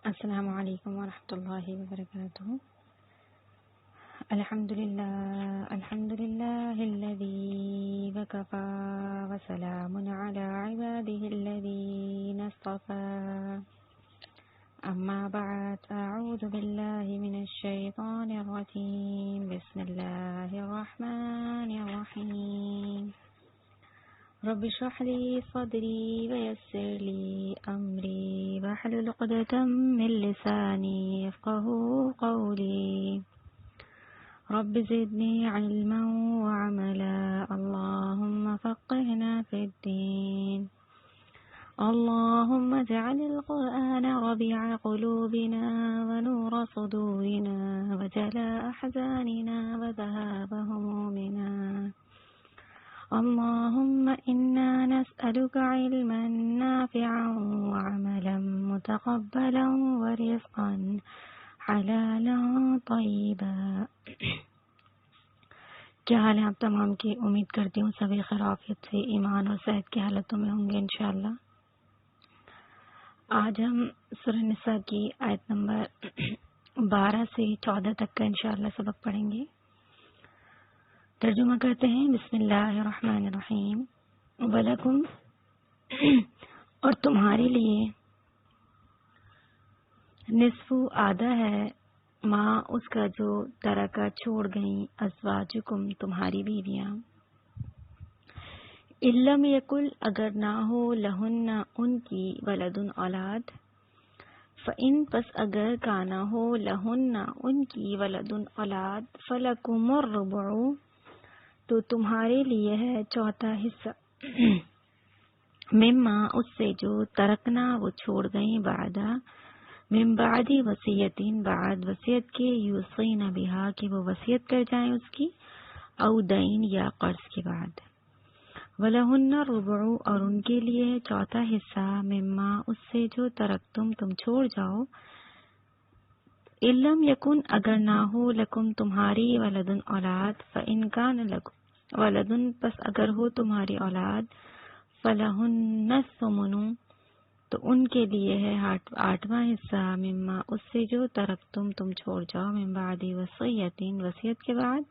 السلام علیکم ورحمۃ اللہ وبرکاتہ۔ الحمد للہ الذی وکفی وسلام علی عباده الذین اصطفی، اما بعد اعوذ باللہ من الشیطان الرجیم، بسم اللہ الرحمن الرحیم۔ رب اشرح لي صدري ويسر لي أمري واحلل عقدة من لساني يفقهوا قولي، رب زدني علما وعملا، اللهم فقهنا في الدين، اللهم اجعل القرآن ربيع قلوبنا ونور صدورنا وجلاء أحزاننا وذهاب همومنا، اللهم إنا نسألك علما نافعا وعملا متقبلا ورزقا حلالا طيبا۔ کیا حال ہے آپ تمام کی؟ امید کرتی ہوں سبھی خیریت سے ایمان اور صحت کی حالتوں میں ہوں گے انشاءاللہ۔ آج ہم سورہ نساء کی آیت نمبر 12 سے 14 تک کا انشاءاللہ سبق پڑھیں گے۔ ترجمہ کرتے ہیں، بسم اللہ الرحمن الرحیم۔ وَلَكُمْ، اور تمہارے لیے، نصف آدھا ہے، ماں اس کا جو ترکہ چھوڑ گئیں، ازواجکم تمہاری بیویاں، اِلَّمْ یکن اگر نہ ہو، لہن ان کی، ولدن اولاد، فَإِن پس اگر کانا ہو، لہن ان کی، ولدن اولاد، فَلَكُمُ الرُّبُعُ تو تمہارے لیے ہے چوتھا حصہ، مما اس سے جو ترکنا وہ چھوڑ گئیں، بعدا من بعد وصیتین بعد وصیت کے، یوصین بہا کہ وہ وصیت کر جائیں اس کی، او دین یا قرض کے بعد، ولہن الربع اور ان کے لیے ہے چوتھا حصہ، مما اس سے جو ترکتم تم چھوڑ جاؤ، علم یکن اگر نہ ہو، لکم تمہاری، ولدن اولاد، فإن کان لکم ولدن پس اگر ہو تمہاری اولاد، فلہن الثمن تو ان کے لیے ہے آٹھواں حصہ، مما اس سے جو ترکتم تم چھوڑ جاؤ، من بعد وصیتین وصیت کے بعد،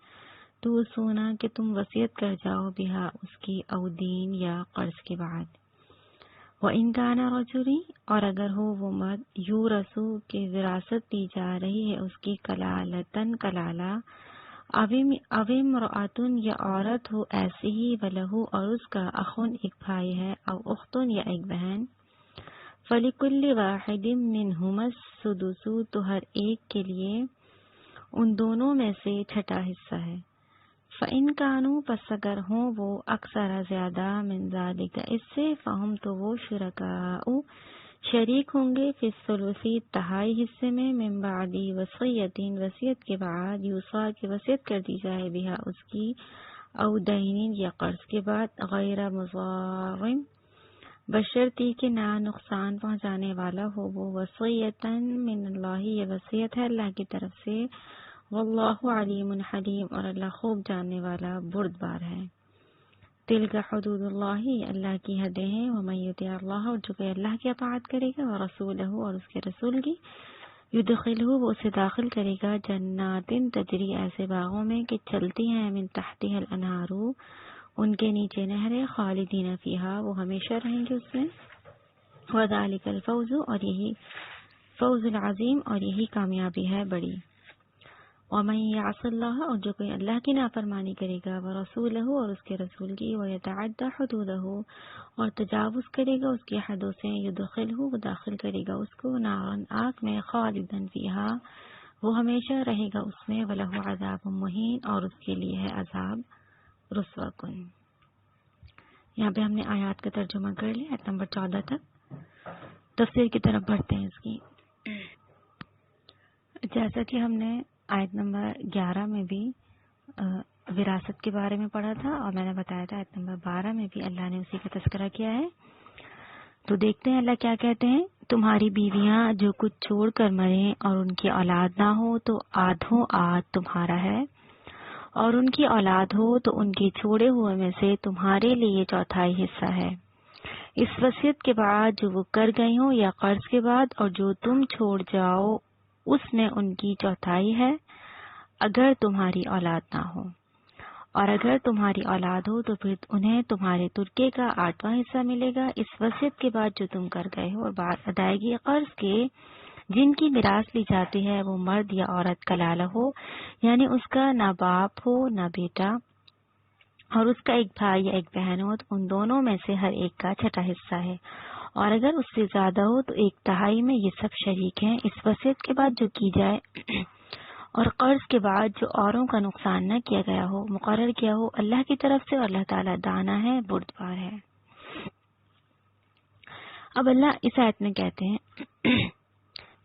تو سونا کہ تم وصیت کر جاؤ، بہا اس کی، او دین یا قرض کے بعد، وَإِن كَانَ رَجُلٌ اور اگر ہو وہ مرد، یورث کہ وراثت دی جا رہی ہے اس کی، کلالتن کلالہ، امرأۃن یا عورت ہو ایسی ہی، وَلَهُ اور اس کا، اخن ایک بھائی ہے، او اختن یا ایک بہن، فَلِكُلِّ وَاحِدٍ مِّنْهُمَا السُّدُسُ تو ہر ایک کے لیے ان دونوں میں سے چھٹا حصہ ہے، فَإِن كَانُوا پس اگر ہوں وہ اکثر زیادہ، من ذالک اس سے، فہم تو وہ، شرکاء شریک ہوں گے، فی الثلث تہائی حصے میں، من بعد وصیتین وصیت کے بعد، یوصا کی وصیت کر دی جائے، بہا اس کی، او دین یا قرض کے بعد، غیر مضار بشرطی کہ نہ نقصان پہنچانے والا ہو وہ، وصیتاً من اللہ یہ وصیت ہے اللہ کی طرف سے، واللہ علیم حلیم اور اللہ خوب جاننے والا بردبار ہے۔ تلک حدود اللہ اللہ کی حدیں ہیں، ومن یطع اللہ اور جو کہ اللہ کی اطاعت کرے گا، ورسولہ اور اس کے رسول کی، یدخلہ وہ اسے داخل کرے گا، جنات تجری ایسے باغوں میں کہ چلتی ہیں، من تحتها الانہار ان کے نیچے نہریں، خالدین فیہا وہ ہمیشہ رہیں گے اس میں، وذالک الفوز اور یہی فوز العظیم اور یہی کامیابی ہے بڑی۔ ومن یعص اللہ اور جو کوئی اللہ کی نافرمانی کرے گا، ورسولہ اور اس کے رسول کی، ویتعدی حدودہ اور تجاوز کرے گا اس کی حدوں سے، یدخلہ وہ داخل کرے گا اس کو، نارن آگ میں، خالدن فیہا وہ ہمیشہ رہے گا اس میں، ولہ عذاب مہین اور اس کے لیے ہے عذاب رسوا کن۔ یہاں پہ ہم نے آیات کا ترجمہ کر لیا، آیت نمبر 14 تک۔ تفسیر کی طرف بڑھتے ہیں اس کی۔ جیسا کہ ہم نے آیت نمبر 11 میں بھی وراثت کے بارے میں پڑھا تھا، اور میں نے بتایا تھا آیت نمبر 12 میں بھی اللہ نے اسی کا تذکرہ کیا ہے، تو دیکھتے ہیں اللہ کیا کہتے ہیں۔ تمہاری بیویاں جو کچھ چھوڑ کر مریں اور ان کی اولاد نہ ہو تو آدھوں آدھ تمہارا ہے، اور ان کی اولاد ہو تو ان کے چھوڑے ہوئے میں سے تمہارے لیے چوتھائی حصہ ہے، اس وصیت کے بعد جو وہ کر گئی ہوں یا قرض کے بعد، اور جو تم چھوڑ جاؤ اس میں ان کی چوتھائی ہے اگر تمہاری اولاد نہ ہو، اور اگر تمہاری اولاد ہو تو پھر انہیں تمہارے ترکے کا 8واں حصہ ملے گا اس وصیت کے بعد جو تم کر گئے ہو، اور بعد ادائیگی قرض کے جن کی میراث لی جاتی ہے وہ مرد یا عورت کلالہ ہو، یعنی اس کا نہ باپ ہو نہ بیٹا، اور اس کا ایک بھائی یا ایک بہن ہو، تو ان دونوں میں سے ہر ایک کا چھٹا حصہ ہے، اور اگر اس سے زیادہ ہو تو 1/3 میں یہ سب شریک ہیں اس وصیت کے بعد جو کی جائے، اور قرض کے بعد جو اوروں کا نقصان نہ کیا گیا ہو، مقرر کیا ہو اللہ کی طرف سے، اور اللہ تعالیٰ دانا ہے، بردبار ہے۔ اب اللہ اس آیت میں کہتے ہیں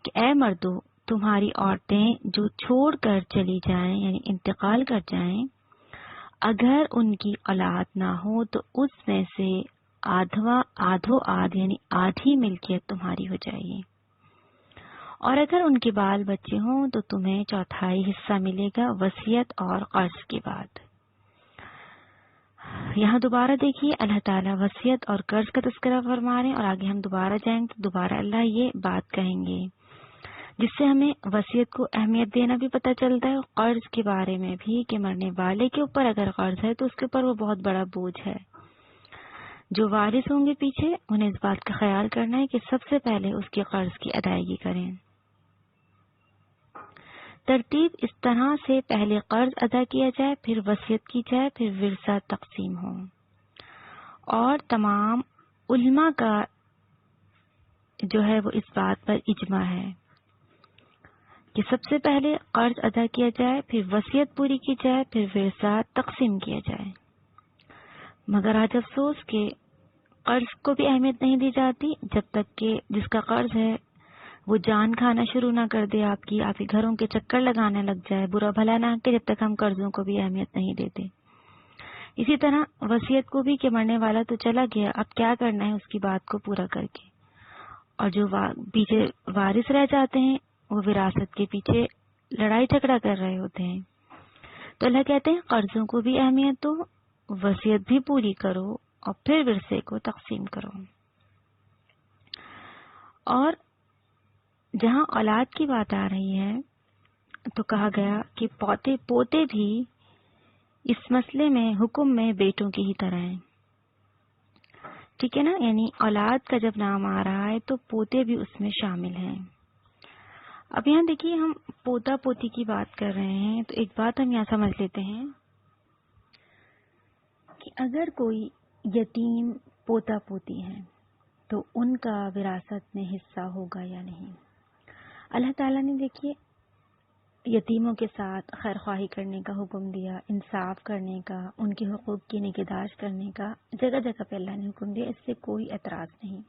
کہ اے مردو، تمہاری عورتیں جو چھوڑ کر چلی جائیں یعنی انتقال کر جائیں، اگر ان کی اولاد نہ ہو تو اس میں سے آدھو آدھ یعنی آدھی ملکیت تمہاری ہو جائے گی، اور اگر ان کے بال بچے ہوں تو تمہیں چوتھائی حصہ ملے گا وصیت اور قرض کے بعد۔ یہاں دوبارہ دیکھیے اللہ تعالیٰ وصیت اور قرض کا تذکرہ فرما رہے ہیں، اور آگے ہم دوبارہ جائیں تو دوبارہ اللہ یہ بات کہیں گے، جس سے ہمیں وصیت کو اہمیت دینا بھی پتہ چلتا ہے، اور قرض کے بارے میں بھی کہ مرنے والے کے اوپر اگر قرض ہے تو اس کے اوپر وہ بہت بڑا بوجھ ہے۔ جو وارث ہوں گے پیچھے انہیں اس بات کا خیال کرنا ہے کہ سب سے پہلے اس کے قرض کی ادائیگی کریں۔ ترتیب اس طرح سے پہلے قرض ادا کیا جائے، پھر وصیت کی جائے، پھر ورثہ تقسیم ہو، اور تمام علماء کا جو ہے وہ اس بات پر اجماع ہے کہ سب سے پہلے قرض ادا کیا جائے، پھر وصیت پوری کی جائے، پھر ورثہ تقسیم کیا جائے۔ مگر آج افسوس کہ قرض کو بھی اہمیت نہیں دی جاتی جب تک کہ جس کا قرض ہے وہ جان کھانا شروع نہ کر دے، آپ کے گھروں کے چکر لگانے لگ جائے، برا بھلا نہ کہ جب تک ہم قرضوں کو بھی اہمیت نہیں دیتے۔ اسی طرح وصیت کو بھی کہ مرنے والا تو چلا گیا، اب کیا کرنا ہے اس کی بات کو پورا کر کے، اور جو پیچھے وارث رہ جاتے ہیں وہ وراثت کے پیچھے لڑائی جھگڑا کر رہے ہوتے ہیں۔ تو اللہ کہتے ہیں قرضوں کو بھی اہمیت دو، وصیت بھی پوری کرو، اور پھر ورثے کو تقسیم کرو۔ اور جہاں اولاد کی بات آ رہی ہے تو کہا گیا کہ پوتے بھی اس مسئلے میں حکم میں بیٹوں کی ہی طرح ہیں، ٹھیک ہے نا، یعنی اولاد کا جب نام آ رہا ہے تو پوتے بھی اس میں شامل ہیں۔ اب یہاں دیکھیے ہم پوتا پوتی کی بات کر رہے ہیں تو ایک بات ہم یہاں سمجھ لیتے ہیں کہ اگر کوئی یتیم پوتا پوتی ہیں تو ان کا وراثت میں حصہ ہوگا یا نہیں۔ اللہ تعالیٰ نے دیکھیے یتیموں کے ساتھ خیر خواہی کرنے کا حکم دیا، انصاف کرنے کا، ان کے حقوق کی نگہداشت کرنے کا جگہ جگہ پہ اللہ نے حکم دیا، اس سے کوئی اعتراض نہیں۔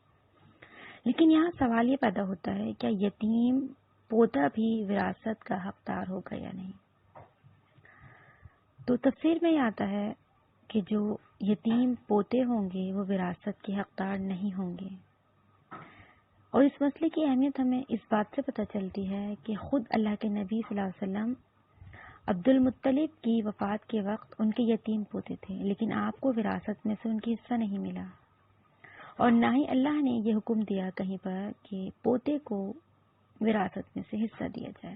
لیکن یہاں سوال یہ پیدا ہوتا ہے کیا یتیم پوتا بھی وراثت کا حقدار ہوگا یا نہیں؟ تو تفسیر میں یہ آتا ہے کہ جو یتیم پوتے ہوں گے وہ وراثت کے حقدار نہیں ہوں گے، اور اس مسئلے کی اہمیت ہمیں اس بات سے پتہ چلتی ہے کہ خود اللہ کے نبی صلی اللہ علیہ وسلم عبد المطلب کی وفات کے وقت ان کے یتیم پوتے تھے، لیکن آپ کو وراثت میں سے ان کی حصہ نہیں ملا، اور نہ ہی اللہ نے یہ حکم دیا کہیں پر کہ پوتے کو وراثت میں سے حصہ دیا جائے۔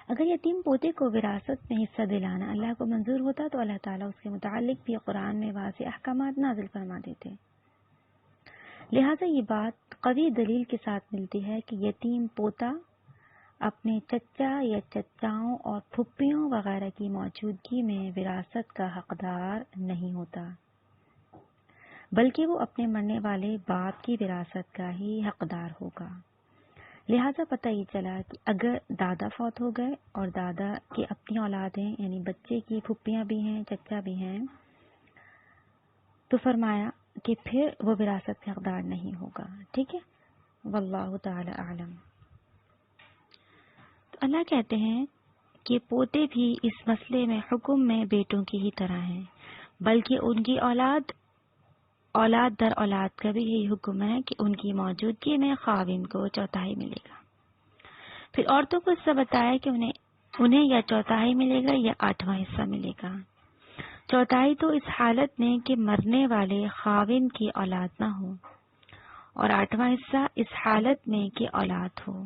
اگر یتیم پوتے کو وراثت میں حصہ دلانا اللہ کو منظور ہوتا تو اللہ تعالیٰ اس کے متعلق بھی قرآن میں واضح احکامات نازل فرما دیتے۔ لہٰذا یہ بات قوی دلیل کے ساتھ ملتی ہے کہ یتیم پوتا اپنے چچا یا چچاؤں اور پھپھیوں وغیرہ کی موجودگی میں وراثت کا حقدار نہیں ہوتا، بلکہ وہ اپنے مرنے والے باپ کی وراثت کا ہی حقدار ہوگا۔ لہٰذا پتہ یہ چلا کہ اگر دادا فوت ہو گئے اور دادا کی اپنی اولاد ہیں یعنی بچے کی پھپھیاں بھی ہیں چچا بھی ہیں، تو فرمایا کہ پھر وہ وراثت کا حقدار نہیں ہوگا، ٹھیک ہے، واللہ تعالی اعلم۔ تو اللہ کہتے ہیں کہ پوتے بھی اس مسئلے میں حکم میں بیٹوں کی ہی طرح ہیں، بلکہ ان کی اولاد در اولاد کا بھی یہی حکم ہے کہ ان کی موجودگی میں خاوند کو چوتھائی ملے گا۔ پھر عورتوں کو اس سے بتایا کہ انہیں یا چوتھائی ملے گا یا 8واں حصہ ملے گا۔ چوتھائی تو اس حالت میں کہ مرنے والے خاوند کی اولاد نہ ہو، اور آٹھواں حصہ اس حالت میں کہ اولاد ہو۔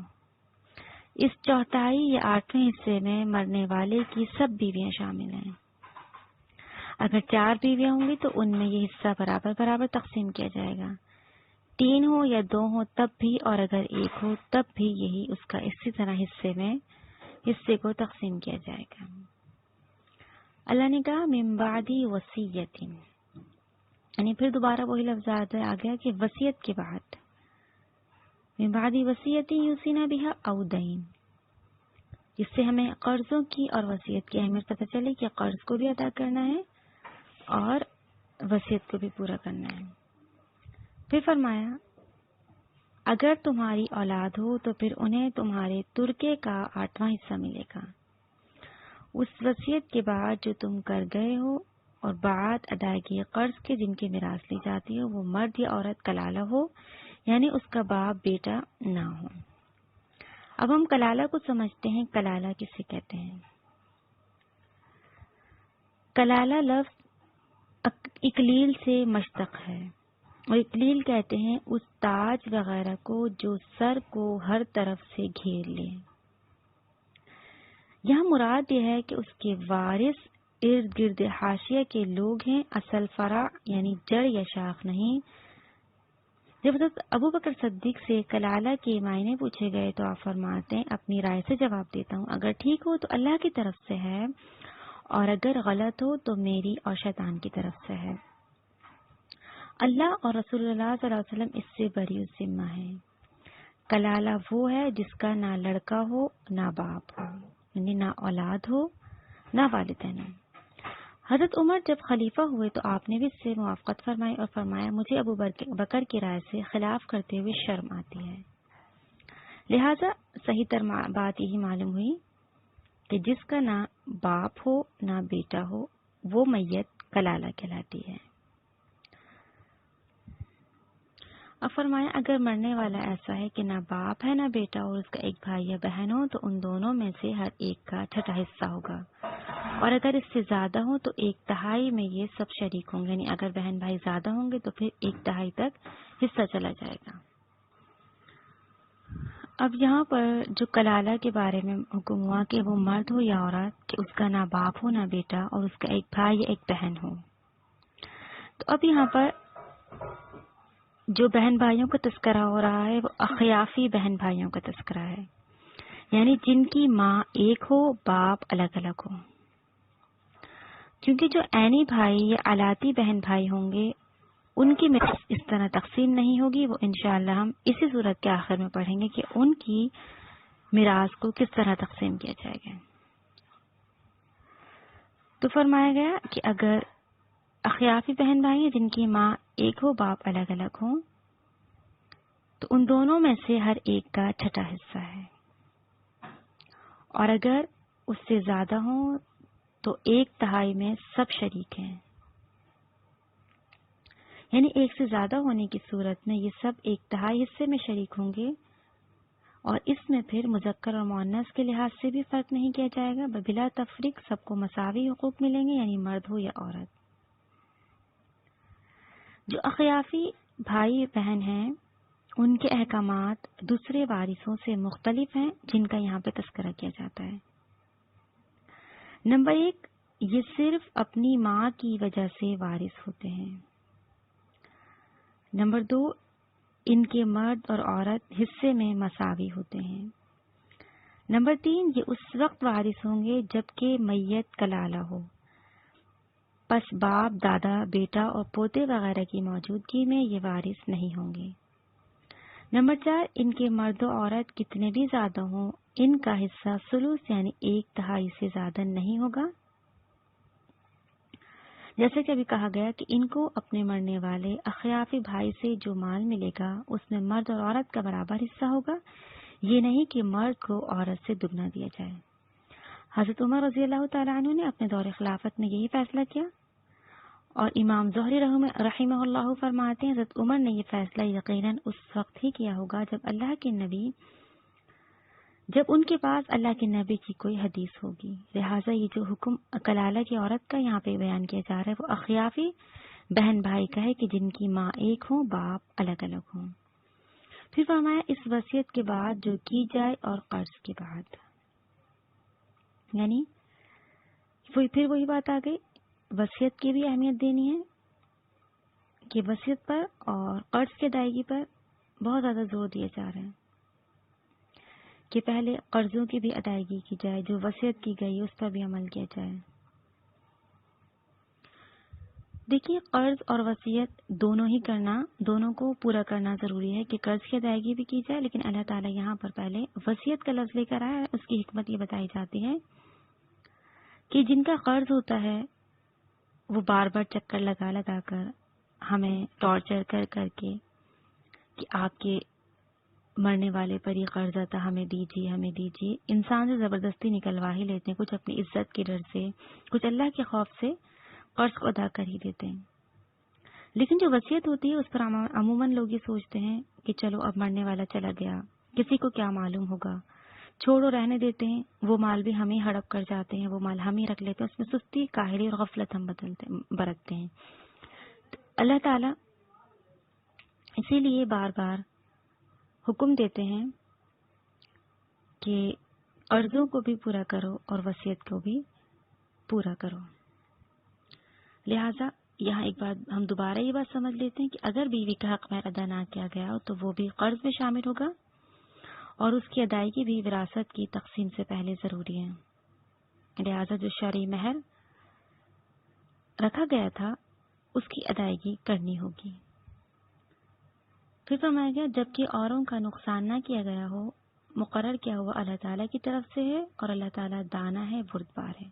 اس چوتھائی یا آٹھویں حصے میں مرنے والے کی سب بیویاں شامل ہیں۔ اگر 4 بیویاں ہوں گی تو ان میں یہ حصہ برابر برابر تقسیم کیا جائے گا، 3 ہو یا 2 ہو تب بھی، اور اگر 1 ہو تب بھی یہی اس کا اسی طرح حصے کو تقسیم کیا جائے گا۔ اللہ نے کہا من بعد وصیت، یعنی پھر دوبارہ وہی لفظ آ گیا کہ وصیت کے بعد، من بعد وصیت یوصینا بہا او دین، جس سے ہمیں قرضوں کی اور وصیت کی اہمیت پتہ چلے کہ قرض کو بھی ادا کرنا ہے اور وصیت کو بھی پورا کرنا ہے۔ پھر فرمایا اگر تمہاری اولاد ہو تو پھر انہیں تمہارے ترکے کا 8واں حصہ ملے گا، اس وصیت کے بعد جو تم کر گئے ہو، اور بعد ادائیگی قرض کے جن کی میراث لی جاتی ہو وہ مرد یا عورت کلالہ ہو، یعنی اس کا باپ بیٹا نہ ہو۔ اب ہم کلالہ کو سمجھتے ہیں۔ کلالہ کسے کہتے ہیں؟ کلالہ لفظ اکلیل سے مشتق ہے، اور اکلیل کہتے ہیں اس تاج وغیرہ کو جو سر کو ہر طرف سے گھیر لے۔ یہاں مراد یہ ہے کہ اس کے وارث ارد گرد حاشیہ کے لوگ ہیں، اصل فرع یعنی جڑ یا شاخ نہیں۔ جب حضرت ابو بکر صدیق سے کلالہ کے معنی پوچھے گئے تو آپ فرماتے ہیں اپنی رائے سے جواب دیتا ہوں، اگر ٹھیک ہو تو اللہ کی طرف سے ہے، اور اگر غلط ہو تو میری اور شیطان کی طرف سے ہے۔ اللہ اور رسول اللہ صلی اللہ علیہ وسلم اس سے بری الذمہ ہے۔ کلالہ وہ ہے جس کا نہ لڑکا ہو نہ باپ ہو، یعنی نہ اولاد ہو نہ والدین ہو۔ حضرت عمر جب خلیفہ ہوئے تو آپ نے بھی اس سے موافقت فرمائی اور فرمایا مجھے ابو بکر کی رائے سے خلاف کرتے ہوئے شرم آتی ہے۔ لہذا صحیح تر بات یہی معلوم ہوئی کہ جس کا نہ باپ ہو نہ بیٹا ہو وہ میت کلالہ کہلاتی ہے۔ اب فرمایا اگر مرنے والا ایسا ہے کہ نہ باپ ہے نہ بیٹا اور اس کا ایک بھائی یا بہن ہو تو ان دونوں میں سے ہر ایک کا 6واں حصہ ہوگا، اور اگر اس سے زیادہ ہو تو 1/3 میں یہ سب شریک ہوں گے، یعنی اگر بہن بھائی زیادہ ہوں گے تو پھر 1/2 تک حصہ چلا جائے گا۔ اب یہاں پر جو کلالہ کے بارے میں حکم ہوا کہ وہ مرد ہو یا عورت، کہ اس کا نہ باپ ہو نہ بیٹا اور اس کا ایک بھائی یا ایک بہن ہو، تو اب یہاں پر جو بہن بھائیوں کا تذکرہ ہو رہا ہے وہ اخیافی بہن بھائیوں کا تذکرہ ہے، یعنی جن کی ماں ایک ہو باپ الگ الگ ہو، کیونکہ جو عینی بھائی یا علاتی بہن بھائی ہوں گے ان کی میراث اس طرح تقسیم نہیں ہوگی۔ وہ انشاءاللہ ہم اسی صورت کے آخر میں پڑھیں گے کہ ان کی میراث کو کس طرح تقسیم کیا جائے گا۔ تو فرمایا گیا کہ اگر اخیافی بہن بھائی ہیں جن کی ماں ایک ہو باپ الگ الگ ہوں تو ان دونوں میں سے ہر ایک کا 6واں حصہ ہے، اور اگر اس سے زیادہ ہوں تو 1/3 میں سب شریک ہیں، یعنی ایک سے زیادہ ہونے کی صورت میں یہ سب 1/3 حصے میں شریک ہوں گے، اور اس میں پھر مذکر اور مؤنث کے لحاظ سے بھی فرق نہیں کیا جائے گا، بلا تفریق سب کو مساوی حقوق ملیں گے، یعنی مرد ہو یا عورت۔ جو اخیافی بھائی بہن ہیں ان کے احکامات دوسرے وارثوں سے مختلف ہیں جن کا یہاں پہ تذکرہ کیا جاتا ہے۔ نمبر 1، یہ صرف اپنی ماں کی وجہ سے وارث ہوتے ہیں۔ نمبر 2، ان کے مرد اور عورت حصے میں مساوی ہوتے ہیں۔ نمبر 3، یہ اس وقت وارث ہوں گے جبکہ میت کلالہ ہو، پس باپ دادا بیٹا اور پوتے وغیرہ کی موجودگی میں یہ وارث نہیں ہوں گے۔ نمبر 4، ان کے مرد و عورت کتنے بھی زیادہ ہوں ان کا حصہ ثلث یعنی 1/3 سے زیادہ نہیں ہوگا، جیسے کہ ابھی کہا گیا کہ ان کو اپنے مرنے والے اخیافی بھائی سے جو مال ملے گا اس میں مرد اور عورت کا برابر حصہ ہوگا، یہ نہیں کہ مرد کو عورت سے دگنا دیا جائے۔ حضرت عمر رضی اللہ تعالیٰ عنہ نے اپنے دور خلافت میں یہی فیصلہ کیا، اور امام زہری رحمہ اللہ فرماتے ہیں حضرت عمر نے یہ فیصلہ یقیناً اس وقت ہی کیا ہوگا جب اللہ کے نبی جب ان کے پاس اللہ کے نبی کی کوئی حدیث ہوگی. لہٰذا یہ جو حکم کلالہ کی عورت کا یہاں پہ بیان کیا جا رہا ہے وہ اخیافی بہن بھائی کا ہے کہ جن کی ماں ایک ہوں باپ الگ الگ ہوں. پھر فرمایا اس وصیت کے بعد جو کی جائے اور قرض کے بعد، یعنی پھر وہی بات آ گئی، وصیت کی بھی اہمیت دینی ہے کہ وصیت پر اور قرض کی ادائیگی پر بہت زیادہ زور دیا جا رہا ہے کہ پہلے قرضوں کی بھی ادائیگی کی جائے، جو وصیت کی گئی اس پر بھی عمل کیا جائے. دیکھیے قرض اور وصیت دونوں ہی کرنا، دونوں کو پورا کرنا ضروری ہے کہ قرض کی ادائیگی بھی کی جائے، لیکن اللہ تعالیٰ یہاں پر پہلے وصیت کا لفظ لے کر آیا ہے. اس کی حکمت یہ بتائی جاتی ہے کہ جن کا قرض ہوتا ہے وہ بار بار چکر لگا لگا کر ہمیں ٹارچر کر کر کے کہ آپ کے مرنے والے پر یہ قرض آتا، ہمیں دیجیے ہمیں دیجیے، انسان سے زبردستی نکلوا ہی لیتے ہیں، کچھ اپنی عزت کے ڈر سے، کچھ اللہ کے خوف سے قرض کو ادا کر ہی دیتے ہیں. لیکن جو وصیت ہوتی ہے اس پر عموماً لوگ یہ سوچتے ہیں کہ چلو اب مرنے والا چلا گیا، کسی کو کیا معلوم ہوگا، چھوڑو رہنے دیتے ہیں، وہ مال بھی ہم ہی ہڑپ کر جاتے ہیں، وہ مال ہم ہی رکھ لیتے ہیں، اس میں سستی کاہلی اور غفلت ہم برتتے ہیں. اللہ تعالیٰ اسی لیے بار بار حکم دیتے ہیں کہ قرضوں کو بھی پورا کرو اور وصیت کو بھی پورا کرو. لہٰذا یہاں ایک بات ہم دوبارہ یہ بات سمجھ لیتے ہیں کہ اگر بیوی کا حق مہر ادا نہ کیا گیا تو وہ بھی قرض میں شامل ہوگا اور اس کی ادائیگی بھی وراثت کی تقسیم سے پہلے ضروری ہے. لہٰذا جو شرعی مہر رکھا گیا تھا اس کی ادائیگی کرنی ہوگی. پھر فرمایا گیا جبکہ اوروں کا نقصان نہ کیا گیا ہو، مقرر کیا ہوا اللہ تعالیٰ کی طرف سے ہے اور اللہ تعالیٰ دانا ہے، بردبار ہے.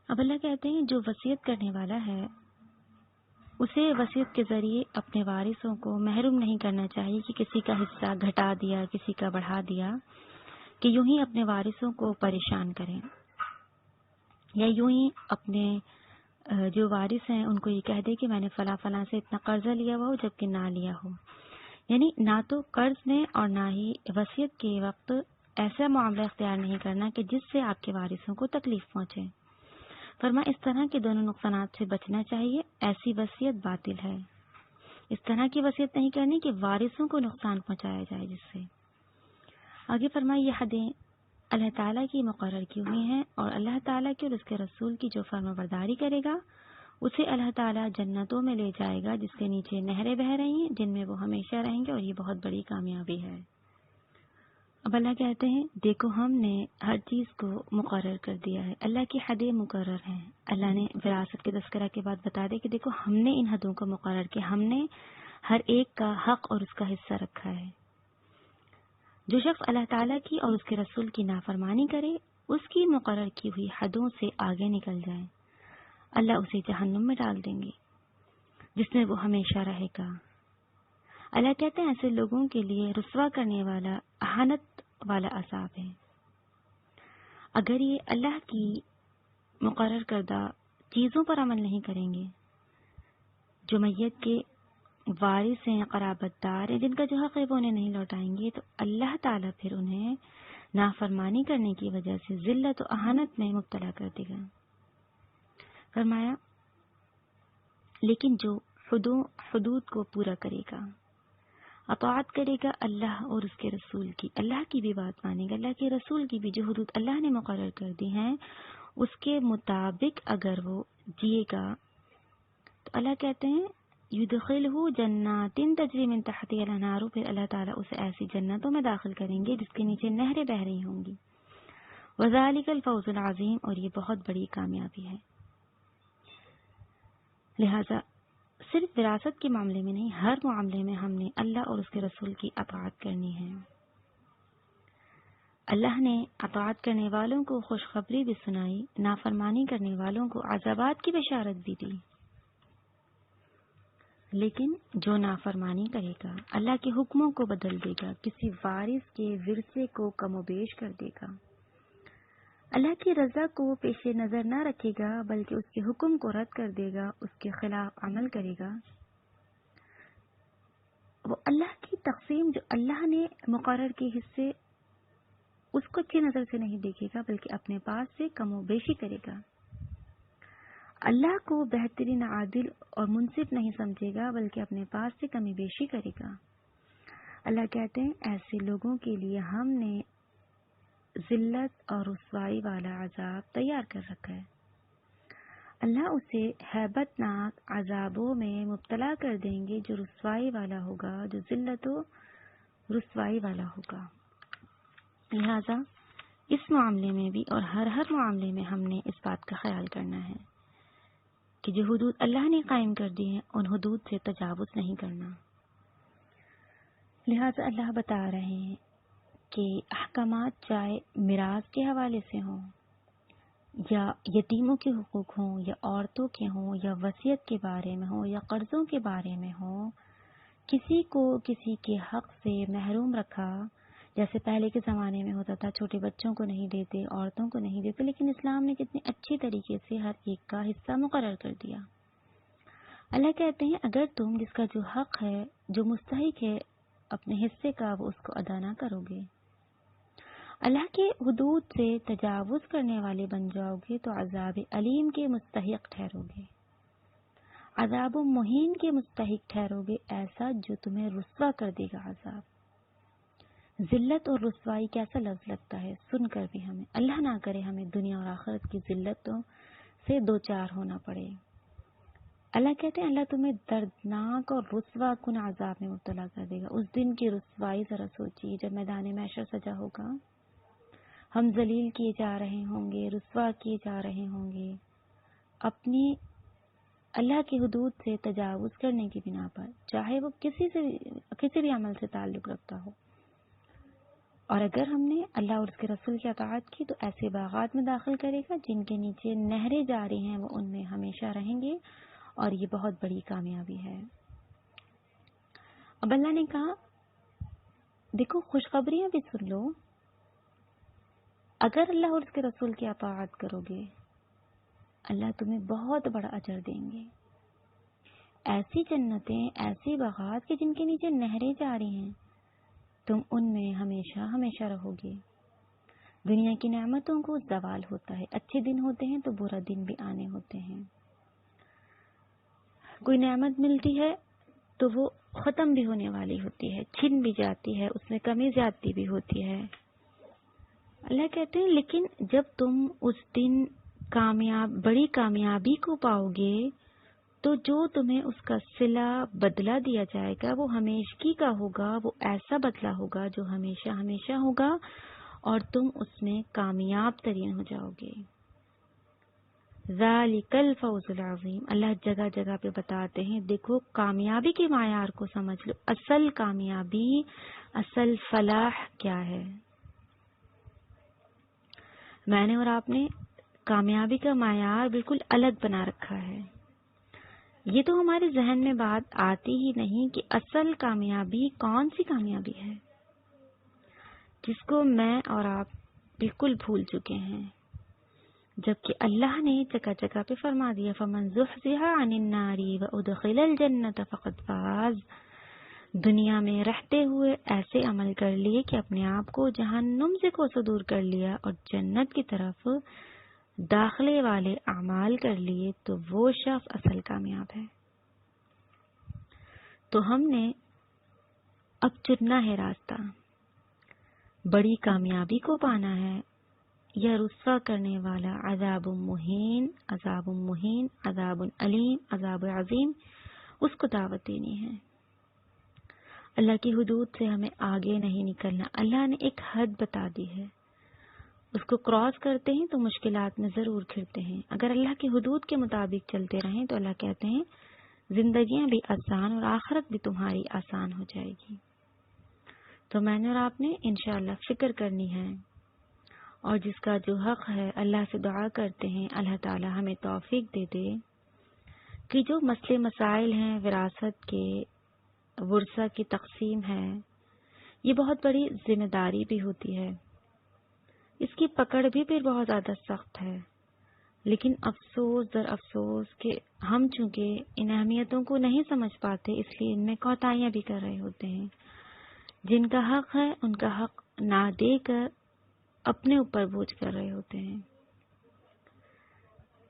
اب اللہ کہتے ہیں جو وصیت کرنے والا ہے اسے وصیت کے ذریعے اپنے وارثوں کو محروم نہیں کرنا چاہیے کہ کسی کا حصہ گھٹا دیا، کسی کا بڑھا دیا، کہ یوں ہی اپنے وارثوں کو پریشان کریں یا یوں ہی اپنے جو وارث ہیں ان کو یہ کہہ دے کہ میں نے فلاں فلاں سے اتنا قرضہ لیا ہوا ہو جبکہ نہ لیا ہو. یعنی نہ تو قرض میں اور نہ ہی وصیت کے وقت ایسا معاملہ اختیار نہیں کرنا کہ جس سے آپ کے وارثوں کو تکلیف پہنچے. اس طرح کے دونوں نقصانات سے بچنا چاہیے. ایسی وصیت باطل ہے. اس طرح کی وصیت نہیں کرنی کہ وارثوں کو نقصان پہنچایا جائے جس سے. آگے فرمائے یہ حدیں اللہ تعالیٰ کی مقرر کی ہوئی ہیں اور اللہ تعالیٰ کی اور اس کے رسول کی جو فرما برداری کرے گا اسے اللہ تعالیٰ جنتوں میں لے جائے گا جس کے نیچے نہریں بہہ رہی ہیں، جن میں وہ ہمیشہ رہیں گے، اور یہ بہت بڑی کامیابی ہے. اب اللہ کہتے ہیں دیکھو ہم نے ہر چیز کو مقرر کر دیا ہے. اللہ کی حدیں مقرر ہیں. اللہ نے وراثت کے تذکرہ کے بعد بتا دیا کہ دیکھو ہم نے ان حدوں کو مقرر کیا، ہم نے ہر ایک کا حق اور اس کا حصہ رکھا ہے. جو شخص اللہ تعالیٰ کی اور اس کے رسول کی نافرمانی کرے، اس کی مقرر کی ہوئی حدوں سے آگے نکل جائے، اللہ اسے جہنم میں ڈال دیں گے جس میں وہ ہمیشہ رہے گا. اللہ کہتے ہیں ایسے لوگوں کے لیے رسوا کرنے والا اہانت والا عذاب ہے. اگر یہ اللہ کی مقرر کردہ چیزوں پر عمل نہیں کریں گے، جو میت کے وارث ہیں، قرابت دار ہیں، جن کا جو حق ہے وہ انہیں نہیں لوٹائیں گے، تو اللہ تعالیٰ پھر انہیں نافرمانی کرنے کی وجہ سے ذلت و اہانت میں مبتلا کر دے گا. فرمایا لیکن جو حدود کو پورا کرے گا، اطاعت کرے گا اللہ اور اس کے رسول کی، اللہ کی بھی بات مانے گا، اللہ کے رسول کی بھی، جو حدود اللہ نے مقرر کر دی ہیں اس کے مطابق اگر وہ جیے گا، تو اللہ کہتے ہیں یدخلہ جنات تجری من تحتها الانہار، پھر اللہ تعالیٰ اسے ایسی جنتوں میں داخل کریں گے جس کے نیچے نہریں بہہ رہی ہوں گی. وذالک الفوز العظیم، اور یہ بہت بڑی کامیابی ہے. لہذا صرف وراثت کے معاملے میں نہیں، ہر معاملے میں ہم نے اللہ اور اس کے رسول کی اطاعت کرنی ہے. اللہ نے اطاعت کرنے والوں کو خوشخبری بھی سنائی، نافرمانی کرنے والوں کو عذابات کی بشارت بھی دی. لیکن جو نافرمانی کرے گا، اللہ کے حکموں کو بدل دے گا، کسی وارث کے ورثے کو کم و بیش کر دے گا، اللہ کی رضا کو پیش نظر نہ رکھے گا بلکہ اس کے حکم کو رد کر دے گا، اس کے خلاف عمل کرے گا، وہ اللہ کی تقسیم تقسیم جو اللہ نے مقرر کی حصے اس کو اچھی نظر سے نہیں دیکھے گا بلکہ اپنے پاس سے کم و بیشی کرے گا. اللہ کو بہترین عادل اور منصف نہیں سمجھے گا بلکہ اپنے پاس سے کمی بیشی کرے گا. اللہ کہتے ہیں ایسے لوگوں کے لیے ہم نے ذلت اور رسوائی والا عذاب تیار کر رکھا ہے. اللہ اسے ہیبت ناک عذابوں میں مبتلا کر دیں گے جو رسوائی والا ہوگا، جو ذلت و رسوائی والا ہوگا. لہذا اس معاملے میں بھی اور ہر معاملے میں ہم نے اس بات کا خیال کرنا ہے کہ جو حدود اللہ نے قائم کر دی ہیں ان حدود سے تجاوز نہیں کرنا. لہذا اللہ بتا رہے ہیں کہ احکامات چاہے میراث کے حوالے سے ہوں یا یتیموں کے حقوق ہوں یا عورتوں کے ہوں یا وصیت کے بارے میں ہوں یا قرضوں کے بارے میں ہوں، کسی کو کسی کے حق سے محروم رکھا. جیسے پہلے کے زمانے میں ہوتا تھا، چھوٹے بچوں کو نہیں دیتے، عورتوں کو نہیں دیتے، لیکن اسلام نے کتنے اچھی طریقے سے ہر ایک کا حصہ مقرر کر دیا. اللہ کہتے ہیں اگر تم جس کا جو حق ہے، جو مستحق ہے اپنے حصے کا، وہ اس کو ادا نہ کرو گے، اللہ کے حدود سے تجاوز کرنے والے بن جاؤ گے تو عذاب علیم کے مستحق ٹھہرو گے، عذاب مہین کے مستحق ٹھہرو گے، ایسا جو تمہیں رسوا کر دے گا عذاب. ذلت اور رسوائی کیسا لفظ لگتا ہے سن کر بھی ہمیں، اللہ نہ کرے ہمیں دنیا اور آخرت کی ذلتوں سے دو چار ہونا پڑے. اللہ کہتے ہیں اللہ تمہیں دردناک اور رسوا کن عذاب میں مبتلا کر دے گا. اس دن کی رسوائی ذرا سوچیے جب میدان محشر سجا ہوگا، ہم ذلیل کیے جا رہے ہوں گے، رسوا کیے جا رہے ہوں گے اپنی اللہ کی حدود سے تجاوز کرنے کی بنا پر، چاہے وہ کسی بھی عمل سے تعلق رکھتا ہو. اور اگر ہم نے اللہ اور اس کے رسول کی اطاعت کی تو ایسے باغات میں داخل کرے گا جن کے نیچے نہریں جاری ہیں، وہ ان میں ہمیشہ رہیں گے، اور یہ بہت بڑی کامیابی ہے. اب اللہ نے کہا دیکھو خوشخبریاں بھی سن لو، اگر اللہ اور اس کے رسول کی اطاعت کرو گے اللہ تمہیں بہت بڑا اجر دیں گے. ایسی جنتیں، ایسی باغات کہ جن کے نیچے نہریں جاری ہیں، تم ان میں ہمیشہ ہمیشہ رہو گے. دنیا کی نعمتوں کو زوال ہوتا ہے، اچھے دن ہوتے ہیں تو برا دن بھی آنے ہوتے ہیں. کوئی نعمت ملتی ہے تو وہ ختم بھی ہونے والی ہوتی ہے، چھن بھی جاتی ہے، اس میں کمی زیادتی بھی ہوتی ہے. اللہ کہتے ہیں لیکن جب تم اس دن بڑی کامیابی کو پاؤ گے تو جو تمہیں اس کا صلہ بدلہ دیا جائے گا وہ ہمیشگی کا ہوگا، وہ ایسا بدلہ ہوگا جو ہمیشہ ہمیشہ ہوگا، اور تم اس میں کامیاب ترین ہو جاؤ گے. ذالک الفوز العظیم. اللہ جگہ جگہ پہ بتاتے ہیں دیکھو کامیابی کے معیار کو سمجھ لو، اصل کامیابی، اصل فلاح کیا ہے. میں نے اور آپ نے کامیابی کا معیار بالکل الگ بنا رکھا ہے. یہ تو ہمارے ذہن میں بات آتی ہی نہیں کہ اصل کامیابی کون سی کامیابی ہے، جس کو میں اور آپ بالکل بھول چکے ہیں، جبکہ اللہ نے جگہ جگہ پہ فرما دیا فَمَنْ زُحْزِحَ عَنِ النَّارِ وَأُدْخِلَ الْجَنَّةَ فَقَدْ فَازَ. دنیا میں رہتے ہوئے ایسے عمل کر لیے کہ اپنے آپ کو جہنم سے کوسوں دور کر لیا اور جنت کی طرف داخلے والے اعمال کر لیے تو وہ شخص اصل کامیاب ہے. تو ہم نے اب چننا ہے راستہ، بڑی کامیابی کو پانا ہے یا رسوا کرنے والا عذاب مہین، عذاب مہین، عذاب علیم، عذاب عظیم، اس کو دعوت دینی ہے. اللہ کی حدود سے ہمیں آگے نہیں نکلنا. اللہ نے ایک حد بتا دی ہے، اس کو کراس کرتے ہیں تو مشکلات میں ضرور گھرتے ہیں. اگر اللہ کی حدود کے مطابق چلتے رہیں تو اللہ کہتے ہیں زندگیاں بھی آسان اور آخرت بھی تمہاری آسان ہو جائے گی. تو میں نے اور آپ نے انشاءاللہ فکر کرنی ہے، اور جس کا جو حق ہے اللہ سے دعا کرتے ہیں اللہ تعالی ہمیں توفیق دے دے کہ جو مسئلے مسائل ہیں وراثت کے، ورثہ کی تقسیم ہے، یہ بہت بڑی ذمہ داری بھی ہوتی ہے، اس کی پکڑ بھی پھر بہت زیادہ سخت ہے. لیکن افسوس در افسوس کہ ہم چونکہ ان اہمیتوں کو نہیں سمجھ پاتے، اس لیے ان میں کوتاہیاں بھی کر رہے ہوتے ہیں. جن کا حق ہے ان کا حق نہ دے کر اپنے اوپر بوجھ کر رہے ہوتے ہیں.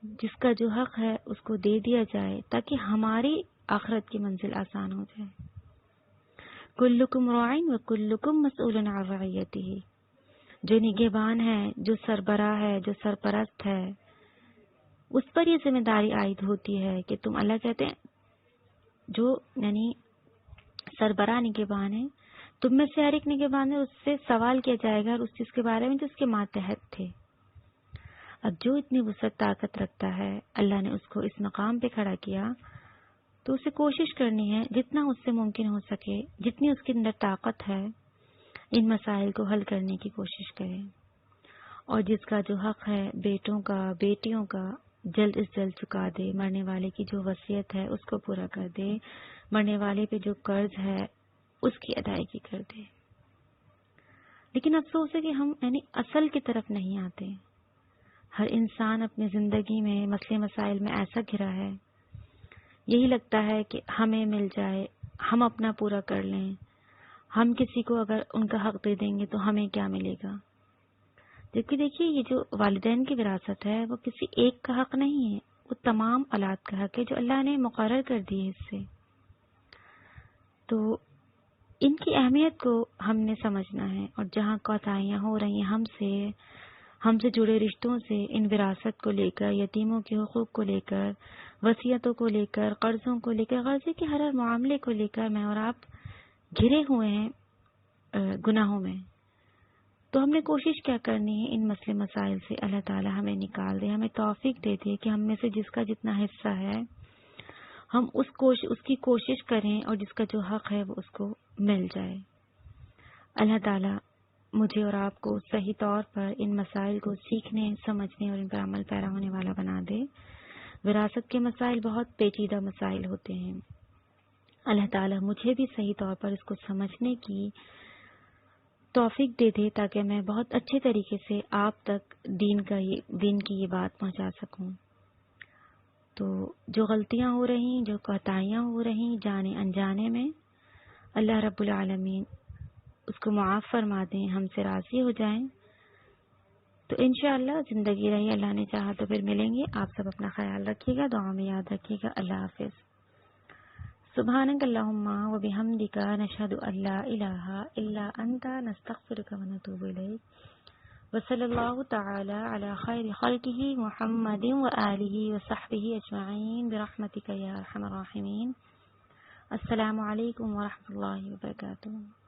جس کا جو حق ہے اس کو دے دیا جائے تاکہ ہماری آخرت کی منزل آسان ہو جائے. کلکم راعٍ وکلکم مسئول عن رعیتہ. جو نگہبان ہے، جو سربراہ ہے، جو سرپرست ہے، اس پر یہ ذمہ داری عائد ہوتی ہے کہ تم، اللہ کہتے ہیں جو یعنی سربراہ نگہبان ہے، تم میں سے ہر ایک نگہبان ہے، اس سے سوال کیا جائے گا اور اس چیز کے بارے میں جو اس کے ماتحت تھے. اب جو اتنی وسعت طاقت رکھتا ہے، اللہ نے اس کو اس مقام پہ کھڑا کیا تو اسے کوشش کرنی ہے جتنا اس سے ممکن ہو سکے، جتنی اس کے اندر طاقت ہے، ان مسائل کو حل کرنے کی کوشش کرے. اور جس کا جو حق ہے بیٹوں کا، بیٹیوں کا، جلد از جلد چکا دے. مرنے والے کی جو وصیت ہے اس کو پورا کر دے. مرنے والے پہ جو قرض ہے اس کی ادائیگی کر دے. لیکن افسوس ہے کہ ہم یعنی اصل کی طرف نہیں آتے. ہر انسان اپنی زندگی میں مسئلے مسائل میں ایسا گھرا ہے، یہی لگتا ہے کہ ہمیں مل جائے، ہم اپنا پورا کر لیں، ہم کسی کو اگر ان کا حق دے دیں گے تو ہمیں کیا ملے گا. جبکہ دیکھیے یہ جو والدین کی وراثت ہے وہ کسی ایک کا حق نہیں ہے، وہ تمام اولاد کا حق ہے جو اللہ نے مقرر کر دی ہے اس سے. تو ان کی اہمیت کو ہم نے سمجھنا ہے، اور جہاں کوتاہیاں ہو رہی ہیں ہم سے جڑے رشتوں سے، ان وراثت کو لے کر، یتیموں کے حقوق کو لے کر، وصیتوں کو لے کر، قرضوں کو لے کر، قرضے کے ہر معاملے کو لے کر میں اور آپ گھرے ہوئے ہیں گناہوں میں. تو ہم نے کوشش کیا کرنی ہے ان مسئلے مسائل سے اللہ تعالی ہمیں نکال دے، ہمیں توفیق دے دے کہ ہم میں سے جس کا جتنا حصہ ہے ہم اس کی کوشش کریں اور جس کا جو حق ہے وہ اس کو مل جائے. اللہ تعالی مجھے اور آپ کو صحیح طور پر ان مسائل کو سیکھنے، سمجھنے اور ان پر عمل پیرا ہونے والا بنا دے. وراثت کے مسائل بہت پیچیدہ مسائل ہوتے ہیں. اللہ تعالی مجھے بھی صحیح طور پر اس کو سمجھنے کی توفیق دے دے تاکہ میں بہت اچھے طریقے سے آپ تک دین کی یہ بات پہنچا سکوں. تو جو غلطیاں ہو رہی، جو کوتاہیاں ہو رہی جانے انجانے میں، اللہ رب العالمین اس کو معاف فرما دیں، ہم سے راضی ہو جائیں. تو انشاءاللہ زندگی رہی، اللہ نے چاہا تو پھر ملیں گے. آپ سب اپنا خیال رکھیے گا، دعا میں یاد رکھیے گا. اللہ حافظ. سبحانک اللہم و بحمدک، نشہد ان لا الہ الا انت، نستغفرک و نتوب الیک. وصلی اللہ تعالی علی خیر خلقہ محمد و آلہ و صحبہ اجمعین برحمتک یا ارحم الراحمین. السلام علیکم و رحمۃ اللہ وبرکاتہ.